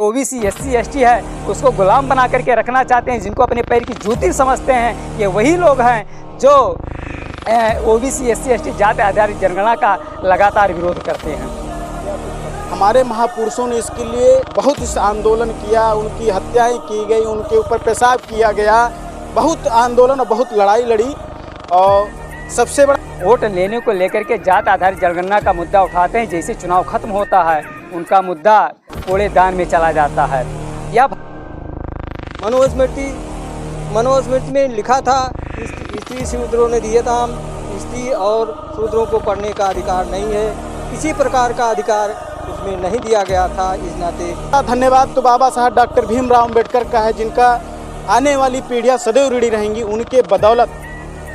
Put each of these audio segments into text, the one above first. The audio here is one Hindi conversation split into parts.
ओबीसी एससी एसटी है उसको गुलाम बना करके रखना चाहते हैं, जिनको अपने पैर की जूती समझते हैं, ये वही लोग हैं जो ओबीसी एससी एसटी जाति आधारित जनगणना का लगातार विरोध करते हैं। हमारे महापुरुषों ने इसके लिए बहुत इस आंदोलन किया, उनकी हत्याएं की गई, उनके ऊपर पेशाब किया गया, बहुत आंदोलन और बहुत लड़ाई लड़ी। और सबसे बड़ा वोट लेने को लेकर के जात आधारित जनगणना का मुद्दा उठाते हैं, जैसे चुनाव खत्म होता है उनका मुद्दा कूड़ेदान में चला जाता है। या मनुस्मृति में लिखा था स्त्री शूद्रों ने दिए था, स्त्री और शूद्रों को पढ़ने का अधिकार नहीं है, किसी प्रकार का अधिकार उसमें नहीं दिया गया था। इस नाते धन्यवाद तो बाबा साहब डॉक्टर भीमराव अम्बेडकर का है, जिनका आने वाली पीढ़ियां सदैव ऋणी रहेंगी। उनके बदौलत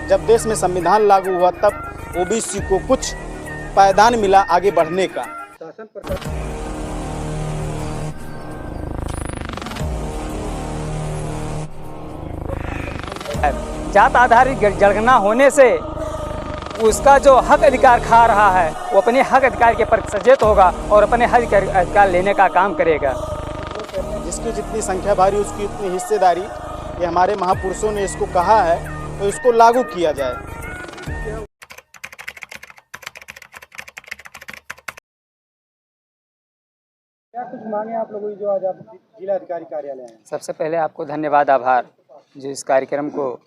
जब देश में संविधान लागू हुआ तब ओबीसी को कुछ पायदान मिला आगे बढ़ने का। जात आधारित जनगणना होने से उसका जो हक अधिकार खा रहा है वो अपने हक अधिकार के प्रति सचेत होगा और अपने हक अधिकार लेने का काम करेगा। जिसकी जितनी संख्या भारी उसकी उतनी हिस्सेदारी, ये हमारे महापुरुषों ने इसको कहा है, तो इसको लागू किया जाए। क्या कुछ मांगे आप लोगों की जो आज आप जिला अधिकारी कार्यालय हैं? सबसे पहले आपको धन्यवाद, आभार जो इस कार्यक्रम को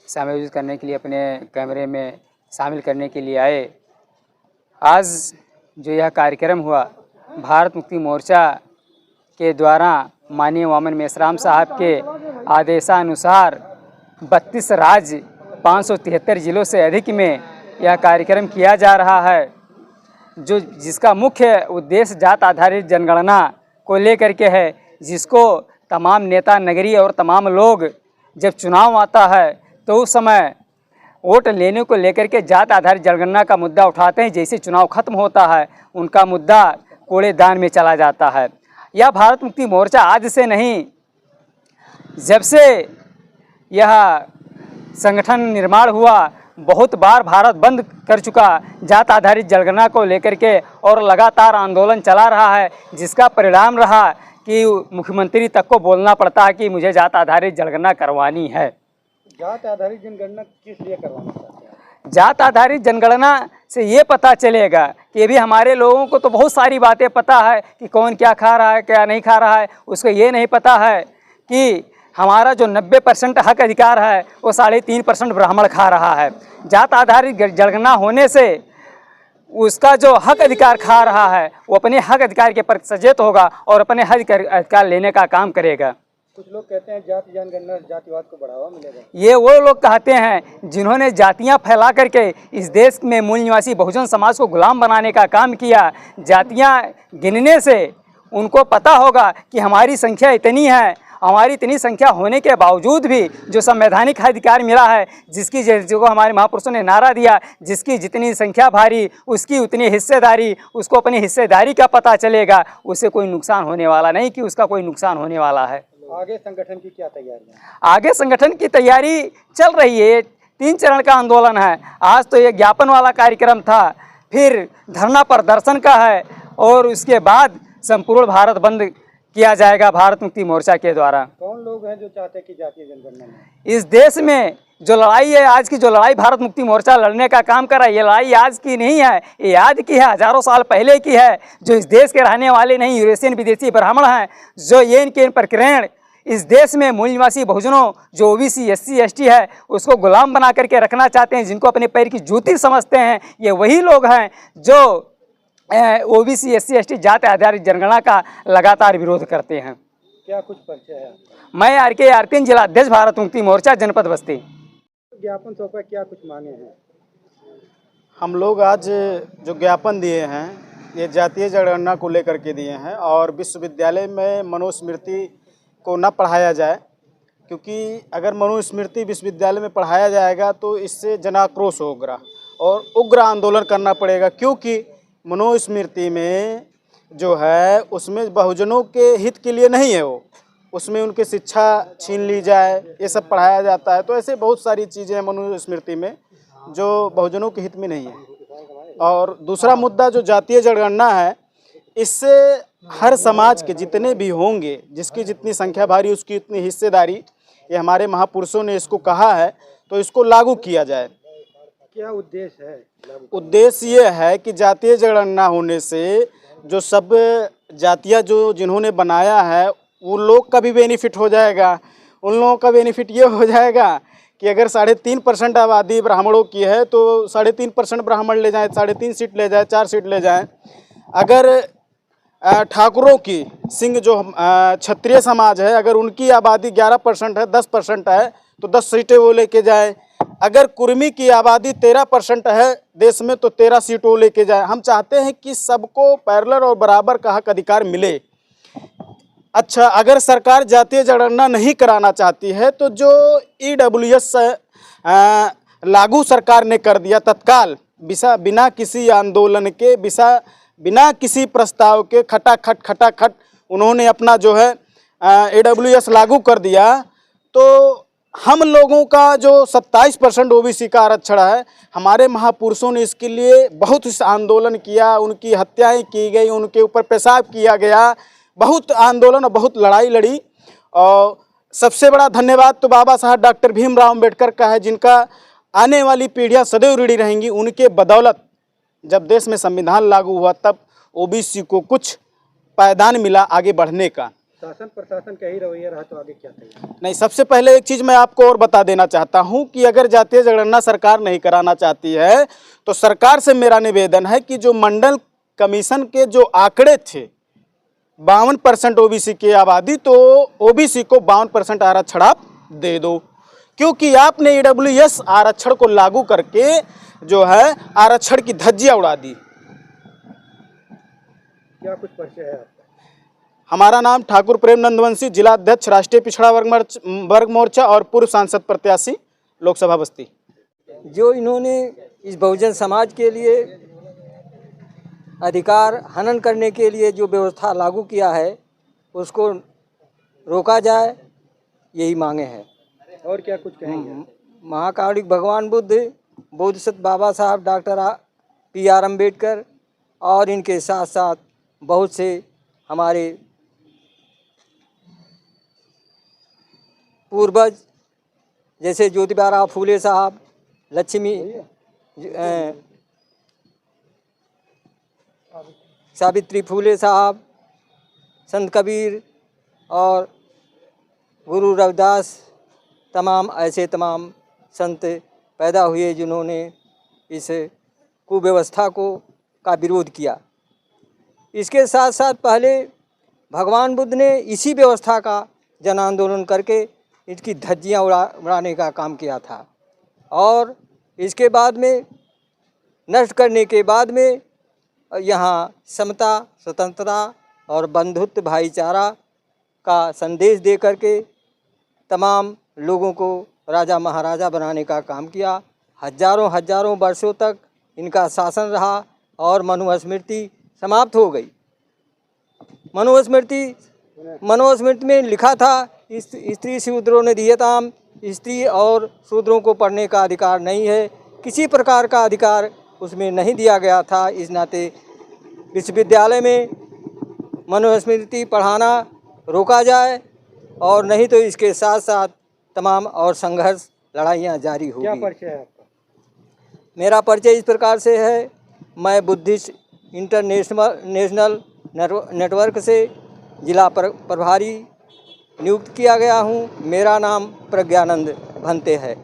समायोजित करने के लिए अपने कैमरे में शामिल करने के लिए आए। आज जो यह कार्यक्रम हुआ भारत मुक्ति मोर्चा के द्वारा माननीय वामन मेश्राम साहब के आदेशानुसार 32 राज्य 573 जिलों से अधिक में यह कार्यक्रम किया जा रहा है, जो जिसका मुख्य उद्देश्य जात आधारित जनगणना को लेकर के है, जिसको तमाम नेता नगरीय और तमाम लोग जब चुनाव आता है तो उस समय वोट लेने को लेकर के जात आधारित जनगणना का मुद्दा उठाते हैं, जैसे चुनाव खत्म होता है उनका मुद्दा कूड़ेदान में चला जाता है। यह भारत मुक्ति मोर्चा आज से नहीं, जब से यह संगठन निर्माण हुआ बहुत बार भारत बंद कर चुका जात आधारित जनगणना को लेकर के, और लगातार आंदोलन चला रहा है, जिसका परिणाम रहा कि मुख्यमंत्री तक को बोलना पड़ता है कि मुझे जात आधारित जनगणना करवानी है। जात आधारित जनगणना किस लिए करवाना चाहते हैं? जात आधारित जनगणना से ये पता चलेगा कि अभी हमारे लोगों को तो बहुत सारी बातें पता है कि कौन क्या खा रहा है क्या नहीं खा रहा है, उसको ये नहीं पता है कि हमारा जो 90% हक अधिकार है वो 3.5% ब्राह्मण खा रहा है। जात आधारित जनगणना होने से उसका जो हक अधिकार खा रहा है वो अपने हक अधिकार के प्रति सचेत होगा और अपने हक अधिकार लेने का काम करेगा। कुछ लोग कहते हैं जाति जनगणना जातिवाद को बढ़ावा मिलेगा। ये वो लोग कहते हैं जिन्होंने जातियां फैला करके इस देश में मूल निवासी बहुजन समाज को गुलाम बनाने का काम किया। जातियां गिनने से उनको पता होगा कि हमारी संख्या इतनी है, हमारी इतनी संख्या होने के बावजूद भी जो संवैधानिक अधिकार मिला है, जिसको हमारे महापुरुषों ने नारा दिया, जिसकी जितनी संख्या भारी उसकी उतनी हिस्सेदारी, उसको अपनी हिस्सेदारी का पता चलेगा, उसे कोई नुकसान होने वाला नहीं कि उसका कोई नुकसान होने वाला है। आगे संगठन की क्या तैयारी है? आगे संगठन की तैयारी चल रही है। 3 चरण का आंदोलन है। आज तो ये ज्ञापन वाला कार्यक्रम था, फिर धरना प्रदर्शन का है और उसके बाद संपूर्ण भारत बंद किया जाएगा भारत मुक्ति मोर्चा के द्वारा। कौन लोग हैं जो चाहते हैं कि जातीय जनगणना में? इस देश में जो लड़ाई है, आज की जो लड़ाई भारत मुक्ति मोर्चा लड़ने का काम कर रहा है, ये लड़ाई आज की नहीं है, ये आज की है, हजारों साल पहले की है। जो इस देश के रहने वाले नहीं, यूरेशियन विदेशी ब्राह्मण हैं, जो ये इनके प्रकरण इस देश में मूल निवासी बहुजनों जो ओबीसी एससी एसटी है उसको गुलाम बना करके रखना चाहते हैं, जिनको अपने पैर की जूती समझते हैं, ये वही लोग हैं जो ओबीसी एससी एसटी जाति आधारित जनगणना का लगातार विरोध करते हैं। क्या कुछ परिचय है? मैं आरके आरतीन जिला अध्यक्ष भारत मुक्ति मोर्चा जनपद बस्ती। ज्ञापन सौंपा, क्या कुछ मांगे हैं? हम लोग आज जो ज्ञापन दिए हैं ये जातीय जनगणना को लेकर के दिए हैं, और विश्वविद्यालय में मनुस्मृति को न पढ़ाया जाए, क्योंकि अगर मनुस्मृति विश्वविद्यालय में पढ़ाया जाएगा तो इससे जनाक्रोश होगा और उग्र आंदोलन करना पड़ेगा, क्योंकि मनुस्मृति में जो है उसमें बहुजनों के हित के लिए नहीं है, वो उसमें उनकी शिक्षा छीन ली जाए ये सब पढ़ाया जाता है। तो ऐसे बहुत सारी चीज़ें हैं मनुस्मृति में जो बहुजनों के हित में नहीं है। और दूसरा मुद्दा जो जातीय जनगणना है, इससे हर समाज के जितने भी होंगे, जिसकी जितनी संख्या भारी उसकी उतनी हिस्सेदारी, ये हमारे महापुरुषों ने इसको कहा है, तो इसको लागू किया जाए। क्या उद्देश्य है? उद्देश्य ये है कि जातीय जनगणना होने से जो सब जातियाँ जो जिन्होंने बनाया है उन लोग का भी बेनिफिट हो जाएगा। उन लोगों का बेनिफिट ये हो जाएगा कि अगर 3.5% आबादी ब्राह्मणों की है तो 3.5% ब्राह्मण ले जाएं, 3.5 सीट ले जाएं, 4 सीट ले जाएं। अगर ठाकुरों की सिंह जो क्षत्रिय समाज है, अगर उनकी आबादी 11% है, 10% है तो 10 सीटें वो लेके जाए। अगर कुर्मी की आबादी 13% है देश में तो 13 सीट वो लेके जाए। हम चाहते हैं कि सबको पैरेलल और बराबर का हक अधिकार मिले। अच्छा, अगर सरकार जातीय जनगणना नहीं कराना चाहती है तो जो EWS लागू सरकार ने कर दिया तत्काल, बिना किसी आंदोलन के, बिना किसी प्रस्ताव के, खटाखट उन्होंने अपना जो है EWS लागू कर दिया। तो हम लोगों का जो 27% OBC का आरक्षण है, हमारे महापुरुषों ने इसके लिए बहुत आंदोलन किया, उनकी हत्याएं की गई, उनके ऊपर पेशाब किया गया, बहुत आंदोलन और बहुत लड़ाई लड़ी। और सबसे बड़ा धन्यवाद तो बाबा साहब डॉक्टर भीमराव अंबेडकर का है, जिनका आने वाली पीढ़ियां सदैव ऋणी रहेंगी। उनके बदौलत जब देश में संविधान लागू हुआ तब OBC को कुछ पायदान मिला आगे बढ़ने का। शासन प्रशासन का ही रवैया रहा तो आगे क्या करेंगे? नहीं, सबसे पहले एक चीज़ मैं आपको और बता देना चाहता हूं कि अगर जातीय जनगणना सरकार नहीं कराना चाहती है तो सरकार से मेरा निवेदन है कि जो मंडल कमीशन के जो आंकड़े थे 52% OBC की आबादी, तो OBC को 52% आरक्षण आप दे दो, क्योंकि आपने EWS आरक्षण को लागू करके जो है आरक्षण की धज्जियां उड़ा दी। क्या कुछ परिचय है आपका? हमारा नाम ठाकुर प्रेम नंदवंशी, जिला अध्यक्ष राष्ट्रीय पिछड़ा वर्ग मोर्चा और पूर्व सांसद प्रत्याशी लोकसभा बस्ती। जो इन्होंने इस बहुजन समाज के लिए अधिकार हनन करने के लिए जो व्यवस्था लागू किया है उसको रोका जाए, यही मांगे हैं। और क्या कुछ कहेंगे? महाकारुणिक भगवान बुद्ध, बोधिसत्व बाबा साहब डॉक्टर PR अम्बेडकर और इनके साथ साथ बहुत से हमारे पूर्वज जैसे ज्योतिबा फूले साहब, लक्ष्मी सावित्री फूले साहब, संत कबीर और गुरु रविदास, तमाम ऐसे तमाम संत पैदा हुए जिन्होंने इस कुव्यवस्था का विरोध किया। इसके साथ साथ पहले भगवान बुद्ध ने इसी व्यवस्था का जन आंदोलन करके इसकी धज्जियां उड़ाने का काम किया था, और इसके बाद में नष्ट करने के बाद में यहाँ समता, स्वतंत्रता और बंधुत्व, भाईचारा का संदेश दे करके तमाम लोगों को राजा महाराजा बनाने का काम किया। हजारों वर्षों तक इनका शासन रहा और मनुस्मृति समाप्त हो गई। मनुस्मृति में लिखा था, स्त्री शूद्रों ने दियताम, स्त्री और शूद्रों को पढ़ने का अधिकार नहीं है, किसी प्रकार का अधिकार उसमें नहीं दिया गया था। इस नाते विश्वविद्यालय में मनुस्मृति पढ़ाना रोका जाए, और नहीं तो इसके साथ साथ तमाम और संघर्ष, लड़ाइयाँ जारी होगी। क्या परिचय है आपका? मेरा परिचय इस प्रकार से है, मैं बुद्धिस्ट इंटरनेशनल नेटवर्क से जिला प्रभारी नियुक्त किया गया हूँ। मेरा नाम प्रज्ञानंद भंते है।